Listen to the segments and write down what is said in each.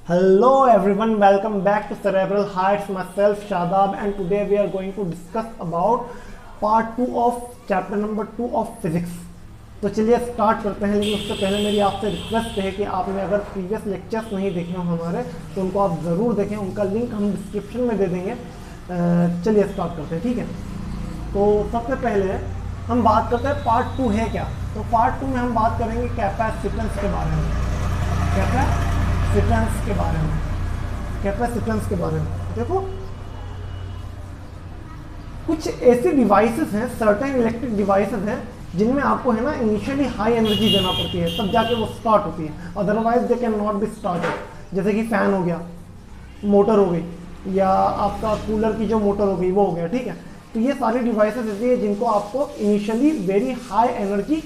Hello everyone, welcome back to Cerebral Heights. Myself Shadab, and today we are going to discuss about part 2 of chapter number 2 of physics. तो चलिए start करते हैं, लेकिन उससे पहले मेरी आपसे रिक्वेस्ट है कि आपने अगर प्रीवियस लेक्चर्स नहीं देखे हो हमारे तो उनको आप ज़रूर देखें, उनका लिंक हम डिस्क्रिप्शन में दे देंगे। चलिए स्टार्ट करते हैं, ठीक है। तो सबसे पहले हम बात करते हैं पार्ट 2 है क्या। तो पार्ट 2 में हम बात करेंगे कैपेसिटेंस के बारे में, कैपेसिटेंस के बारे में। देखो कुछ ऐसे डिवाइसेस हैं, सर्टेन इलेक्ट्रिक डिवाइसेस हैं जिनमें आपको है ना इनिशियली हाई एनर्जी देना पड़ती है, तब जाके वो स्टार्ट होती है, otherwise they can not be started. जैसे कि फैन हो गया, मोटर हो गई, या आपका कूलर की जो मोटर हो गई वो हो गया, ठीक है। तो ये सारी डिवाइसेस ऐसी है जिनको आपको इनिशियली वेरी हाई एनर्जी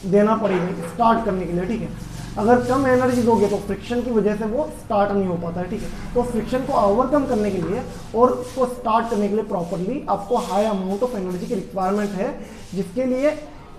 देना पड़ेगी स्टार्ट करने के लिए, ठीक है। अगर कम एनर्जी दोगे तो फ्रिक्शन की वजह से वो स्टार्ट नहीं हो पाता है, ठीक है। तो फ्रिक्शन को ओवरकम करने के लिए और उसको स्टार्ट करने के लिए प्रॉपरली आपको हाई अमाउंट ऑफ एनर्जी की रिक्वायरमेंट है, जिसके लिए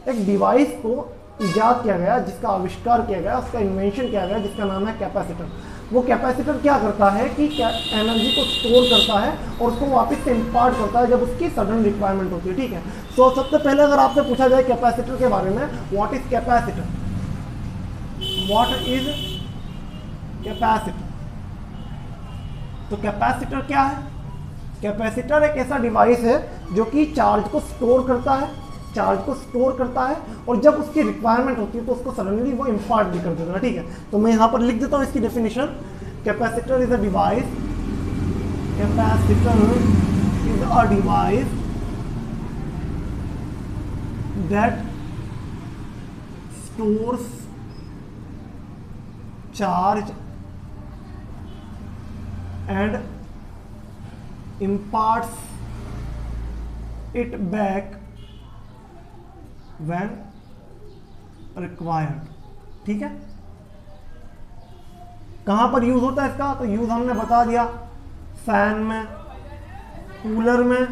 एक डिवाइस को इजाद किया गया, जिसका आविष्कार किया गया, उसका इन्वेंशन किया गया, जिसका नाम है कैपेसिटर। वो कैपेसिटर क्या करता है कि एनर्जी को स्टोर करता है और उसको वापस से इम्पार्ट करता है जब उसकी सडन रिक्वायरमेंट होती है, ठीक है। तो सबसे पहले अगर आपसे पूछा जाए कैपेसिटर के बारे में, what is capacitor, what is capacitor, तो कैपेसिटर क्या है। कैपेसिटर एक ऐसा डिवाइस है जो कि चार्ज को स्टोर करता है, और जब उसकी रिक्वायरमेंट होती है तो उसको सडनली वो इम्पार्ट भी कर देता है, ठीक है। तो मैं यहाँ पर लिख देता हूँ इसकी definition. Capacitor is a device, that stores charge and imparts it back when required, ठीक है। कहां पर यूज होता है इसका, तो यूज हमने बता दिया, फैन में, कूलर में,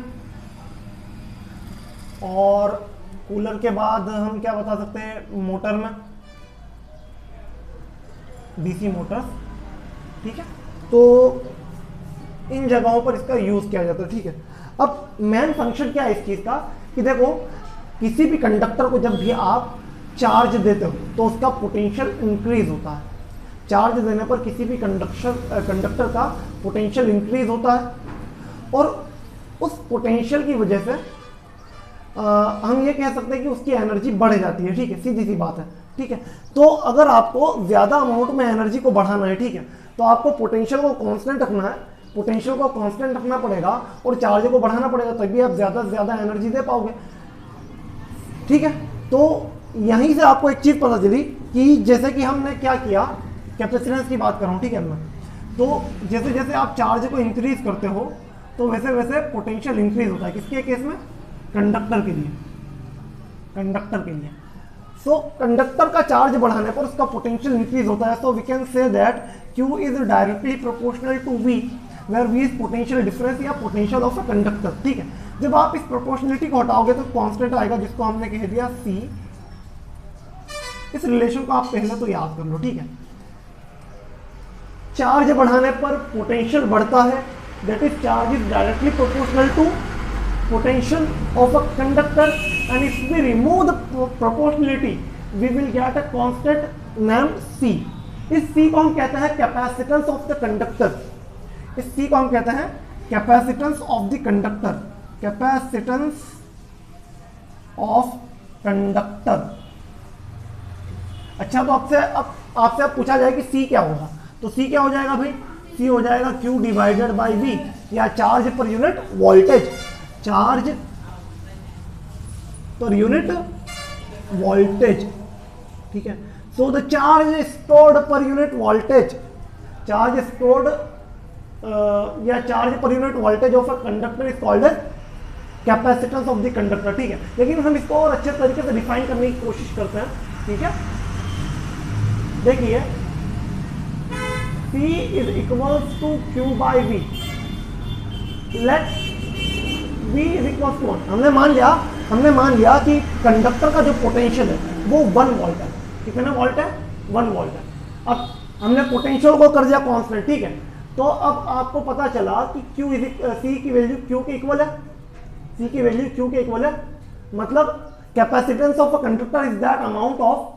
और कूलर के बाद हम क्या बता सकते हैं, मोटर में, डीसी मोटर्स, ठीक है। तो इन जगहों पर इसका यूज किया जाता है, ठीक है। अब मेन फंक्शन क्या है इस चीज का कि देखो, किसी भी कंडक्टर को जब भी आप चार्ज देते हो तो उसका पोटेंशियल इंक्रीज होता है। चार्ज देने पर किसी भी कंडक्टर का पोटेंशियल इंक्रीज होता है, और उस पोटेंशियल की वजह से हम ये कह सकते हैं कि उसकी एनर्जी बढ़ जाती है, ठीक है। सीधी सी बात है, ठीक है। तो अगर आपको ज़्यादा अमाउंट में एनर्जी को बढ़ाना है, ठीक है, तो आपको पोटेंशियल को कांस्टेंट रखना है, पोटेंशियल को कांस्टेंट रखना पड़ेगा और चार्ज को बढ़ाना पड़ेगा, तभी आप ज़्यादा से ज़्यादा एनर्जी दे पाओगे, ठीक है। तो यहीं से आपको एक चीज़ पता चली कि जैसे कि हमने क्या किया, कैपेसिटेंस की बात कर रहा हूँ, ठीक है मैं। तो जैसे जैसे आप चार्ज को इंक्रीज करते हो तो वैसे वैसे पोटेंशियल इंक्रीज होता है, किसके केस में, कंडक्टर के लिए। सो कंडक्टर का चार्ज बढ़ाने पर उसका पोटेंशियल इंक्रीज होता है। So we can say that Q is directly proportional to V, where V is potential difference या पोटेंशियल ऑफ अ कंडक्टर, ठीक है। जब आप इस प्रोपोर्शनलिटी को हटाओगे तो कांस्टेंट आएगा, जिसको हमने कह दिया C। इस रिलेशन को आप पहले तो याद कर लो, ठीक है। चार्ज बढ़ाने पर पोटेंशियल बढ़ता है, that is charge is directly proportional to potential of a conductor, and if we remove the proportionality we will get a constant named C। इस C को हम कहते हैं capacitance of the conductor, इस C को हम कहते हैं capacitance of the conductor, capacitance of conductor। अच्छा, तो आपसे अब पूछा जाए कि C क्या होगा, तो C क्या हो जाएगा भाई, C हो जाएगा Q डिवाइडेड बाई V, या charge per unit voltage, charge per unit voltage, ठीक है। So the charge stored per unit voltage, charge stored या charge per unit voltage of a conductor is called as capacitance of the conductor, ठीक है। लेकिन हम इसको और अच्छे तरीके से डिफाइन करने की कोशिश करते हैं, ठीक है। देखिए, C is equals to Q by V, let V is equal to 1। हमने मान लिया कि कंडक्टर का जो पोटेंशियल है वो 1 वोल्ट है, कितने वोल्ट है, 1 वोल्ट है। अब हमने पोटेंशियल को कर दिया कांस्टेंट, ठीक है। तो अब आपको पता चला कि Q सी की वैल्यू Q के इक्वल है, सी की वैल्यू Q के इक्वल है, मतलब capacitance of a conductor is that amount of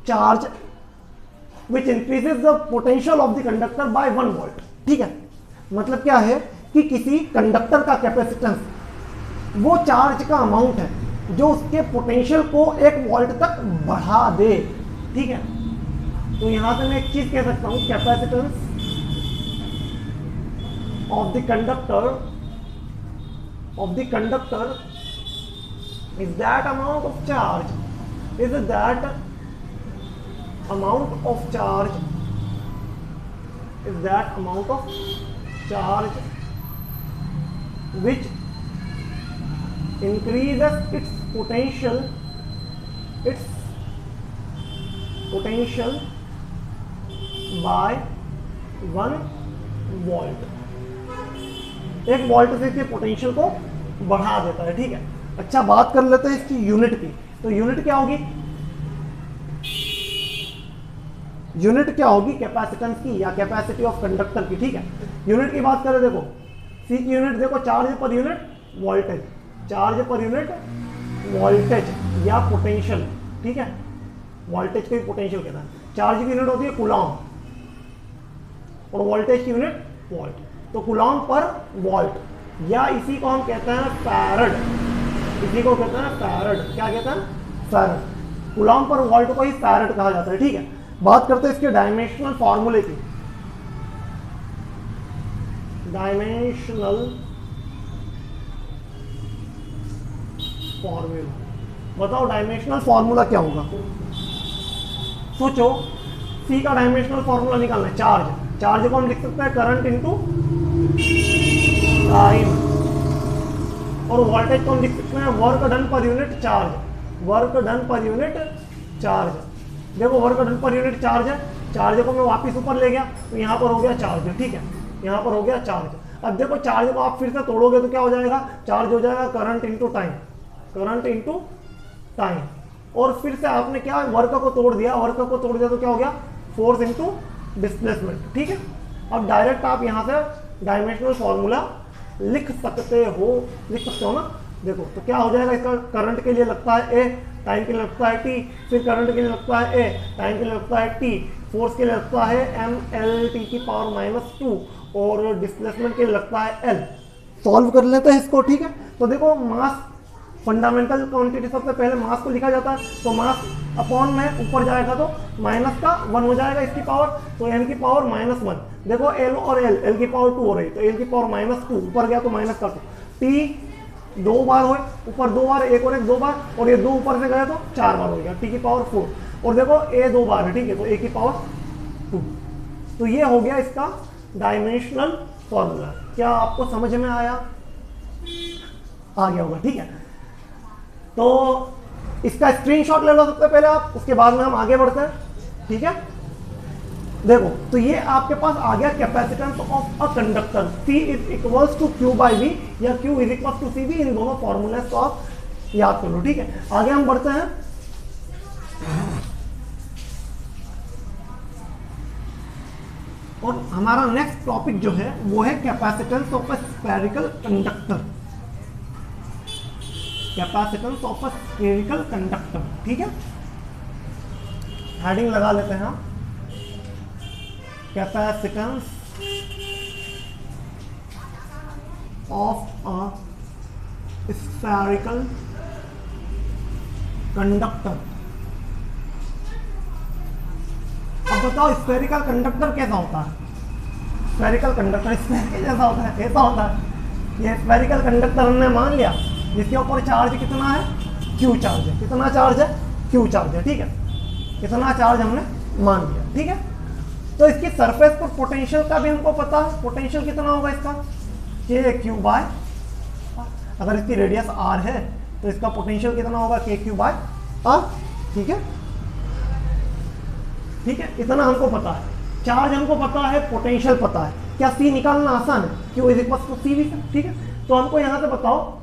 charge which increases the potential of the conductor by 1 volt, ठीक है। मतलब क्या है कि किसी कंडक्टर का कैपेसिटेंस वो चार्ज का अमाउंट है जो उसके पोटेंशियल को 1 वोल्ट तक बढ़ा दे, ठीक है। तो यहां से मैं एक चीज कह सकता हूं, capacitance of the conductor is that amount of charge which increases its potential by 1 volt, 1 volt से इसके पोटेंशियल को बढ़ा देता है, ठीक है। अच्छा, बात कर लेते हैं इसकी यूनिट की। तो यूनिट क्या होगी, कैपेसिटेंस की या कैपेसिटी ऑफ कंडक्टर की, ठीक है। यूनिट की बात करें, देखो सी की यूनिट देखो, charge per unit voltage, charge per unit voltage या पोटेंशियल, ठीक है। वोल्टेज को ही पोटेंशियल कहता है। चार्ज की यूनिट होती है कूलॉम और वोल्टेज की यूनिट वोल्ट। तो कूलॉम पर वोल्ट, या इसी को हम कहते हैं फैरड, इसी को कहते हैं फैरड। क्या कहते हैं? फैरड। कूलॉम पर वोल्ट को ही फैरड कहा जाता है, ठीक है। बात करते हैं इसके डायमेंशनल फॉर्मूले की। डायमेंशनल फॉर्मूला, बताओ डायमेंशनल फॉर्मूला क्या होगा? सोचो, सी का डायमेंशनल फॉर्मूला निकालना है। चार्ज को हम लिख सकते हैं करंट इनटू टाइम, और वोल्टेज को हम लिख सकते हैं work done per unit charge, work done per unit charge. देखो work done per unit charge है, चार्ज को मैं वापस ऊपर ले गया तो यहाँ पर हो गया चार्ज, ठीक है, यहाँ पर हो गया चार्ज। अब देखो चार्ज को आप फिर से तोड़ोगे तो क्या हो जाएगा? चार्ज हो जाएगा current into time, current into time. और फिर से आपने क्या वर्क को तोड़ दिया, तो क्या हो गया? फोर्स इनटू डिस्प्लेसमेंट, ठीक है। अब डायरेक्ट आप यहाँ से डायमेंशनल फॉर्मूला लिख सकते हो ना। देखो तो क्या हो जाएगा इसका? करंट के लिए लगता है ए, टाइम के लिए लगता है टी, फिर करंट के लिए लगता है ए, टाइम के लिए लगता है टी, फोर्स के लिए लगता है एम एल टी की पावर -2, और डिस्प्लेसमेंट के लिए लगता है एल। सॉल्व कर लेते हैं इसको, ठीक है। तो देखो मास, फंडामेंटल क्वांटिटी, सबसे पहले मास को लिखा जाता है, तो मास अपॉन में ऊपर जाएगा तो माइनस का 1 हो जाएगा इसकी पावर, तो एम की पावर -1। देखो एल और एल की पावर 2 हो रही, तो एल की पावर -2, ऊपर गया तो माइनस का 2। टी 2 बार हो, ऊपर 2 बार, एक और एक 2 बार, और ये 2 ऊपर से गया तो 4 बार हो गया, टी की पावर 4। और देखो ए 2 बार है, ठीक है, तो ए की पावर 2। तो ये हो गया इसका डायमेंशनल फॉर्मूला। क्या आपको समझ में आया? आ गया होगा, ठीक है। तो इसका स्क्रीनशॉट ले लो सबसे पहले आप, उसके बाद में हम आगे बढ़ते हैं, ठीक है। देखो तो ये आपके पास आ गया capacitance of a conductor, C is equals to Q by V या Q is equals to CV। इन दोनों फॉर्मूले को आप याद कर लो, ठीक है। आगे हम बढ़ते हैं। और हमारा नेक्स्ट टॉपिक जो है वो है capacitance of a spherical conductor, capacitance of a spherical conductor, ठीक है। हेडिंग लगा लेते हैं हम, capacitance of a spherical conductor. अब बताओ स्फेरिकल कंडक्टर कैसा होता है? स्फेरिकल कंडक्टर स्फेरिकल जैसा होता है, ऐसा होता है। ये स्फेरिकल कंडक्टर हमने मान लिया, जिसके ऊपर चार्ज कितना है? Q चार्ज है। कितना चार्ज है? Q चार्ज है, ठीक है। कितना चार्ज हमने मान लिया, ठीक है। तो इसकी सरफेस पर पोटेंशियल का भी हमको पता है। पोटेंशियल कितना होगा इसका? KQ बाय, अगर इसकी रेडियस R है तो इसका पोटेंशियल कितना होगा? KQ बाय R, ठीक है, ठीक है। इतना हमको पता है, चार्ज हमको पता है, पोटेंशियल पता है। क्या C निकालना आसान है? Q is equal to CV, ठीक है। तो हमको यहां से बताओ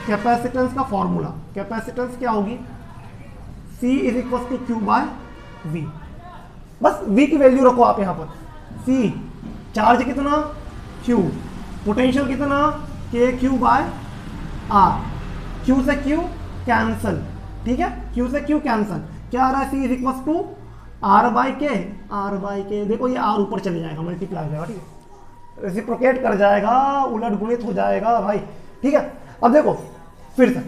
कैपेसिटेंस का फॉर्मूला। कैपेसिटेंस क्या होगी? C is equal to Q by V। बस V की वैल्यू रखो आप यहाँ पर। C चार्ज कितना, Q, पोटेंशियल कितना, KQ बाय R, Q से Q कैंसल, ठीक है, Q से Q कैंसल, क्या आ रहा है, C is equal to R by K, देखो ये R ऊपर चले जाएगा, मल्टीप्लाई हो जाएगा, ठीक है, रेसिप्रोकेट कर जाएगा, उलट गुणित हो जाएगा भाई, ठीक है। अब देखो फिर से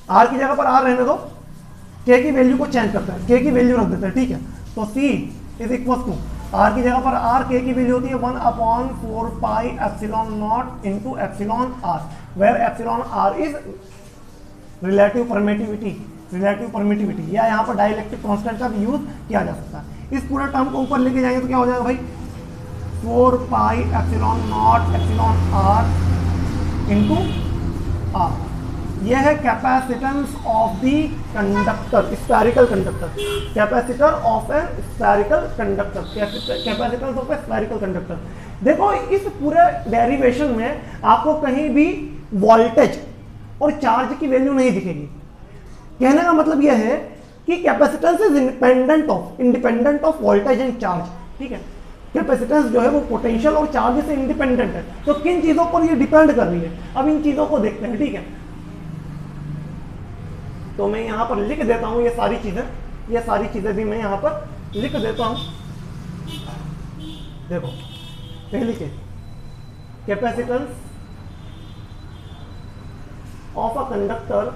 R की जगह पर R रहने दो, K की वैल्यू को चेंज करते हैं, K की वैल्यू रख देते हैं, ठीक है। तो C is equal to R की जगह पर R, K की वैल्यू होती है 1/4 pi epsilon nought into epsilon R, where epsilon R is relative permittivity, या यहाँ पर डाइलेक्ट्रिक कांस्टेंट का भी यूज किया जा सकता है। इस पूरे टर्म को ऊपर लेके जाएंगे तो क्या हो जाएगा भाई, 4 पाई epsilon not epsilon R into R। यह है capacitance of the conductor, spherical conductor, capacitor of A spherical conductor, capacitance of A spherical conductor. देखो इस पूरे डेरिवेशन में आपको कहीं भी वोल्टेज और चार्ज की वैल्यू नहीं दिखेगी। कहने का मतलब यह है कि capacitance is independent of voltage and charge, ठीक है। कैपेसिटेंस जो है वो पोटेंशियल और चार्ज से इंडिपेंडेंट है। तो किन चीजों पर ये डिपेंड कर रही है, अब इन चीजों को देखते हैं, ठीक है। तो मैं यहां पर लिख देता हूं ये सारी चीजें भी मैं यहां पर लिख देता हूं। देखो पहली चीज, capacitance of a conductor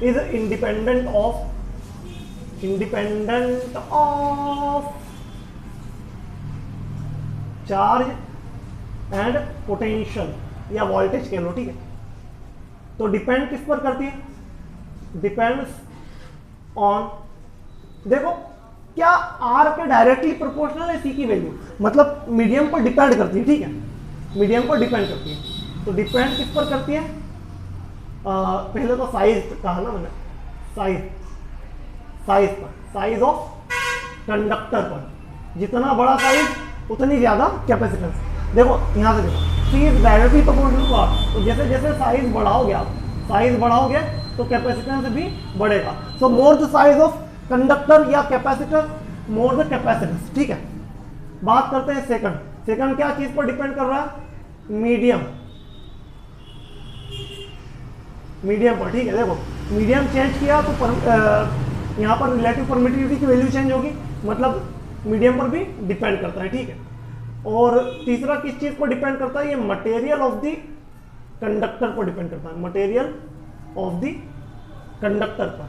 is independent of charge and potential या वोल्टेज कह लो, ठीक है। तो डिपेंड किस पर करती है, डिपेंड्स ऑन, देखो क्या R के डायरेक्टली प्रोपोर्शनल है C की वैल्यू, मतलब मीडियम पर डिपेंड करती है, ठीक है, मीडियम पर डिपेंड करती है। तो डिपेंड किस पर करती है, पहले तो साइज कहा ना मैंने, साइज पर, साइज ऑफ कंडक्टर पर, जितना बड़ा साइज उतनी ज्यादा कैपेसिटेंस। देखो यहां से देखो, C is directly proportional to R, तो जैसे जैसे साइज बढ़ाओगे तो कैपेसिटेंस भी बढ़ेगा। So more the size of conductor या कैपेसिटर, मोर द कैपेसिटेंस, ठीक है। बात करते हैं सेकंड क्या चीज पर डिपेंड कर रहा है, मीडियम पर, ठीक है। देखो मीडियम चेंज किया तो यहाँ पर रिलेटिव परमिटिविटी की वैल्यू चेंज होगी, मतलब मीडियम पर भी डिपेंड करता है, ठीक है। और तीसरा किस चीज पर डिपेंड करता है, ये मटेरियल ऑफ द कंडक्टर पर डिपेंड करता है, मटेरियल ऑफ द कंडक्टर पर।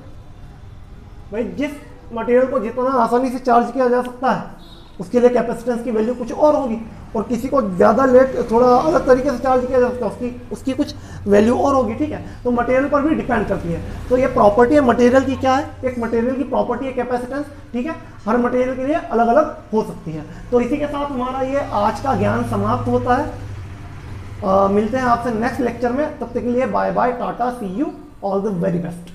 भाई जिस मटेरियल को जितना आसानी से चार्ज किया जा सकता है उसके लिए कैपेसिटेंस की वैल्यू कुछ और होगी, और किसी को ज़्यादा लेट थोड़ा अलग तरीके से चार्ज किया जा सकता है उसकी कुछ वैल्यू और होगी, ठीक है। तो मटेरियल पर भी डिपेंड करती है। तो ये प्रॉपर्टी है मटेरियल की, क्या है, एक मटेरियल की प्रॉपर्टी है कैपेसिटेंस, ठीक है। हर मटेरियल के लिए अलग अलग हो सकती है। तो इसी के साथ हमारा ये आज का ज्ञान समाप्त होता है। मिलते हैं आपसे नेक्स्ट लेक्चर में, तब तक के लिए bye bye, tata, see you, all the very best.